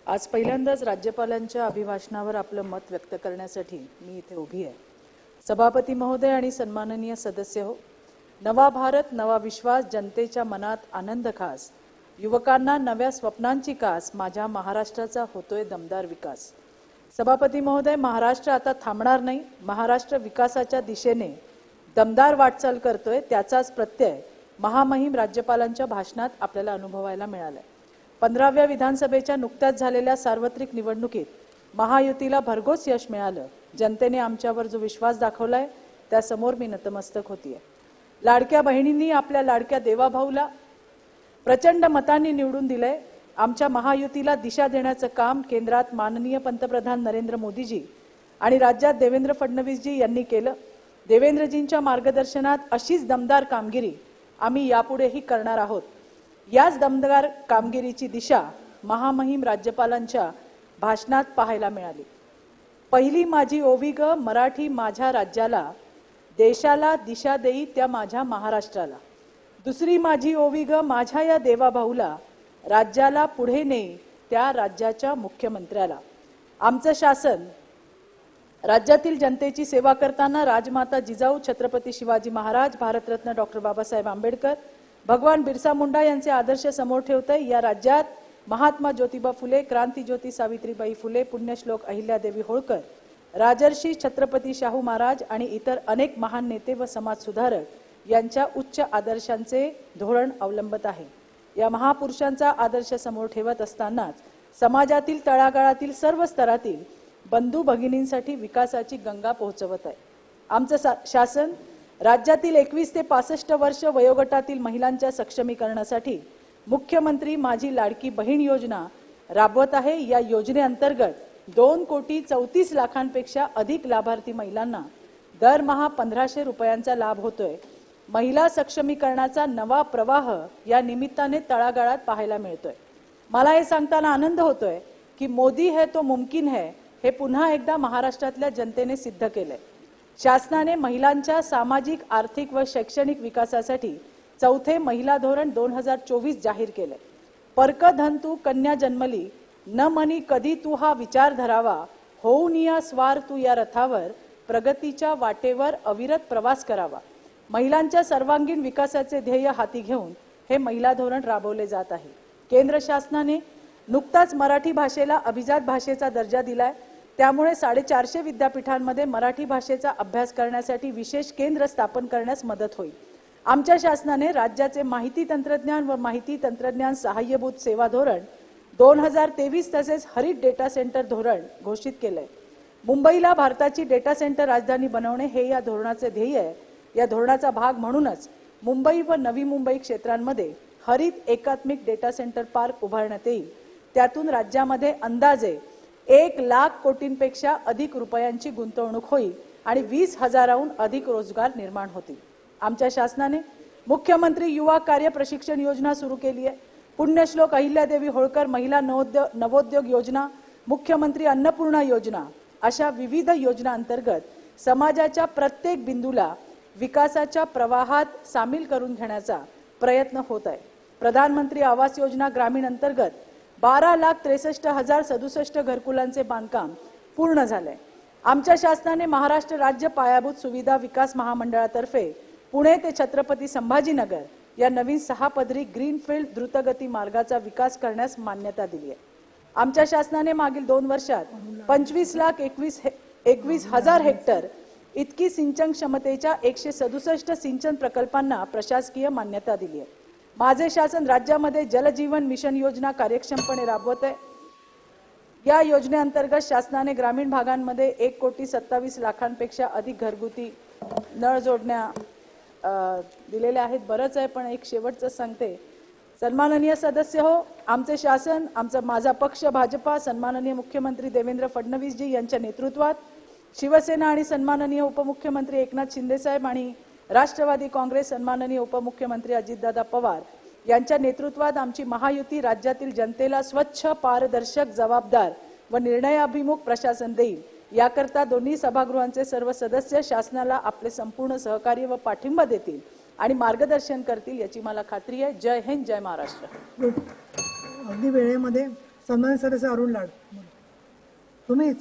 आज पहिल्यांदाच राज्यपालांच्या अभिभाषणावर आपलं मत व्यक्त करण्यासाठी मी इथे उभी आहे। सभापती महोदय आणि सन्माननीय सदस्य हो, नवा भारत नवा विश्वास, जनतेच्या मनात आनंद खास, युवकांना नव्या स्वप्नांची कास, माझ्या महाराष्ट्राचा होतोय दमदार विकास। सभापती महोदय, महाराष्ट्र आता थांबणार नाही, महाराष्ट्र विकासाच्या दिशेने दमदार वाटचाल करतोय, त्याचाच प्रत्यय महामहिम राज्यपालांच्या भाषणात आपल्याला अनुभवायला मिळालाय। 15व्या विधानसभेच्या नुकत्याच झालेल्या सार्वत्रिक निवडणुकीत महायुतीला भरघोस यश मिळालं। जनतेने आमच्यावर जो विश्वास दाखवलाय त्यासमोर मी नतमस्तक होतीये। लाडक्या बहिणींनी आपल्या लाडक्या देवाभाऊला प्रचंड मतांनी निवडून दिलंय। आमच्या महायुतीला दिशा देण्याचं काम केंद्रात माननीय पंतप्रधान नरेंद्र मोदीजी आणि राज्यात देवेंद्र फडणवीसजी यांनी केलं। देवेंद्रजींच्या मार्गदर्शनात अशीच दमदार कामगिरी आम्ही यापुढेही करणार आहोत। याच दमदार कामगिरीची दिशा महामहिम राज्यपालांच्या भाषणात पाहायला मिळाली। पहिली माझी ओवी ग मराठी माझ्या राज्याला, देशाला दिशा देई त्या माझ्या महाराष्ट्राला। दुसरी माझी ओवी ग माझ्या या देवाभाऊला, राज्याला पुढे नेई त्या राज्याच्या मुख्यमंत्र्याला। आमचं शासन राज्यातील जनतेची सेवा करताना राजमाता जिजाऊ छत्रपती शिवाजी महाराज, भारतरत्न डॉक्टर बाबासाहेब आंबेडकर, भगवान बिरसा मुंडा यांचे आदर्श समोर ठेवतंय। या राज्यात महात्मा ज्योतिबा फुले, क्रांतिज्योती सावित्रीबाई फुले, पुण्यश्लोक अहिल्यादेवी होळकर, राजर्षी छत्रपती शाहू महाराज आणि इतर अनेक महान नेते व समाजसुधारक यांच्या उच्च आदर्शांचे धोरण अवलंबत आहे। या महापुरुषांचा आदर्श समोर ठेवत असतानाच समाजातील तळागाळातील सर्व स्तरातील बंधू भगिनींसाठी विकासाची गंगा पोहोचवत आहे। आमचं शासन राज्यातील 21 ते 65 वर्ष वयोगटातील महिलांच्या सक्षमीकरणासाठी मुख्यमंत्री माझी लाडकी बहीण योजना राबवत आहे। या योजनेअंतर्गत 2,34,00,000पेक्षा अधिक लाभार्थी महिलांना दरमहा 1,500 रुपयांचा लाभ होतोय। महिला सक्षमीकरणाचा नवा प्रवाह या निमित्ताने तळागाळात पाहायला मिळतोय। मला हे सांगताना आनंद होतोय की मोदी है तो मुमकिन है हे पुन्हा एकदा महाराष्ट्रातल्या जनतेने सिद्ध केलंय। शासनाने महिलांच्या सामाजिक, आर्थिक व शैक्षणिक विकासासाठी चौथे महिला धोरण 2024 जाहीर केले। परक धन तू कन्या जन्मली, न मनी कधी तू हा विचार धरावा, होऊन या स्वार तू या रथावर, प्रगतीच्या वाटेवर अविरत प्रवास करावा। महिलांच्या सर्वांगीण विकासाचे ध्येय हाती घेऊन हे महिला धोरण राबवले जात आहे। केंद्र शासनाने नुकताच मराठी भाषेला अभिजात भाषेचा दर्जा दिलाय। त्यामुळे 450 विद्यापीठांमध्ये मराठी भाषेचा अभ्यास करण्यासाठी विशेष केंद्र स्थापन करण्यास मदत होईल। आमच्या शासनाने राज्याचे माहिती तंत्रज्ञान व माहिती तंत्रज्ञान सहाय्यभूत सेवा धोरण 2023 तसेच हरित डेटा सेंटर धोरण घोषित केले। मुंबईला भारताची डेटा सेंटर राजधानी बनवणे हे या धोरणाचे ध्येय आहे। या धोरणाचा भाग म्हणूनच मुंबई व नवी मुंबई क्षेत्रांमध्ये हरित एकात्मिक डेटा सेंटर पार्क उभारण्यात येईल। त्यातून राज्यामध्ये अंदाजे 1,00,000 कोटींपेक्षा अधिक रुपयांची गुंतवणूक होईल आणि 20,000हून अधिक रोजगार निर्माण होतील। आमच्या शासनाने मुख्यमंत्री युवा कार्य प्रशिक्षण योजना सुरू केली आहे। पुण्यश्लोक अहिल्यादेवी होळकर महिला नवोद्योग योजना, मुख्यमंत्री अन्नपूर्णा योजना अशा विविध योजना अंतर्गत समाजाच्या प्रत्येक बिंदूला विकासाच्या प्रवाहात सामील करून घेण्याचा प्रयत्न होत आहे। प्रधानमंत्री आवास योजना ग्रामीण अंतर्गत 12,63,067 घरकुलांचे बांधकाम पूर्ण झाले। आमच्या शासनाने महाराष्ट्र राज्य पायाभूत सुविधा विकास महामंडळातर्फे पुणे ते छत्रपती संभाजीनगर या नवीन 6 पदरी ग्रीनफील्ड द्रुतगती मार्गाचा विकास करण्यास मान्यता दिली आहे। आमच्या शासनाने मागील 2 वर्षात 25,21,000 हेक्टर इतकी सिंचन क्षमतेच्या 167 सिंचन प्रकल्पांना प्रशासकीय मान्यता दिली आहे। माझे शासन राज्यामध्ये जलजीवन मिशन योजना कार्यक्षमपणे राबवत आहे। या योजनेअंतर्गत शासनाने ग्रामीण भागांमध्ये 1,27,00,000पेक्षा अधिक घरगुती नळ जोडण्या दिलेल्या आहेत। बरंच आहे, पण एक शेवटचं सांगते। सन्माननीय सदस्य हो, आमचे शासन, माझा पक्ष भाजपा, सन्माननीय मुख्यमंत्री देवेंद्र फडणवीसजी यांच्या नेतृत्वात शिवसेना आणि सन्माननीय उपमुख्यमंत्री एकनाथ शिंदे साहेब आणि राष्ट्रवादी काँग्रेस सन्माननीय उपमुख्यमंत्री अजितदादा पवार यांच्या नेतृत्वात आमची महायुती राज्यातील जनतेला स्वच्छ, पारदर्शक, जबाबदार व निर्णयाभिमुख प्रशासन देईल। याकरता दोन्ही सभागृहांचे सर्व सदस्य शासनाला आपले संपूर्ण सहकार्य व पाठिंबा देतील आणि मार्गदर्शन करतील याची मला खात्री आहे। जय हिंद, जय महाराष्ट्र। अगदी वेळेमध्ये सन्मानित सदस्य अरुण लाड, तुम्हीच